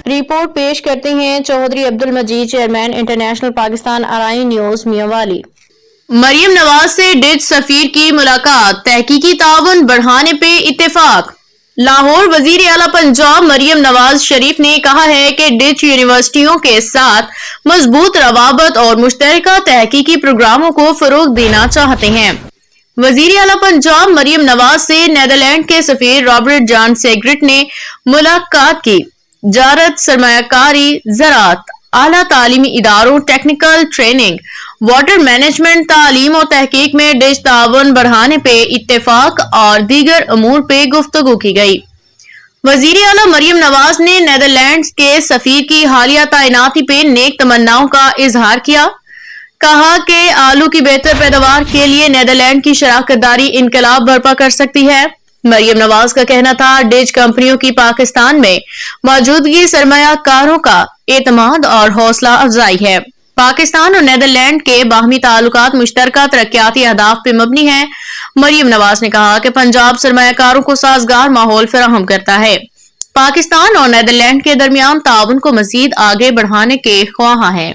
Report पेश करते हैं चौधरी अब्दुल मजीद, चेयरमैन इंटरनेशनल पाकिस्तान अराई न्यूज मियांवाली। मरियम नवाज से डिच सफीर की मुलाकात, तहकीकी ताउन बढ़ाने पे इत्तेफाक। लाहौर वजीर आला पंजाब मरियम नवाज शरीफ ने कहा है कि डिच यूनिवर्सिटियों के साथ मजबूत रवाबत और मुश्तरका तहकीकी प्रोग्रामों को फरोग देना चाहते हैं। वजीर आला पंजाब मरियम नवाज से नीदरलैंड के सफीर रॉबर्ट जॉन सेग्रिट ने मुलाकात की। जारत, सरमायाकारी, ज़राअत, आला तालीमी इदारों, टेक्निकल ट्रेनिंग, वाटर मैनेजमेंट, तालीम और तहकीक में डिच ताउन बढ़ाने पे इत्तेफाक और दीगर अमूर पे गुफ्तगू की गई। वजीर आला मरियम नवाज ने नीदरलैंड्स के सफीर की हालिया तैनाती पे नेक तमन्नाओं का इजहार किया। कहा कि आलू की बेहतर पैदावार के लिए नीदरलैंड की शराकतदारी इनकलाब बर्पा कर सकती है। मरियम नवाज का कहना था, डिच कंपनियों की पाकिस्तान में मौजूदगी सरमायाकारों का एतमाद और हौसला अफजाई है। पाकिस्तान और नीदरलैंड के बाहमी ताल्लुकात मुश्तरका तरक्याती अहदाफ पे मबनी है। मरियम नवाज ने कहा कि पंजाब सरमायाकारों को साजगार माहौल फराहम करता है। पाकिस्तान और नीदरलैंड के दरमियान ताउन को मजीद आगे बढ़ाने के ख्वाह हैं।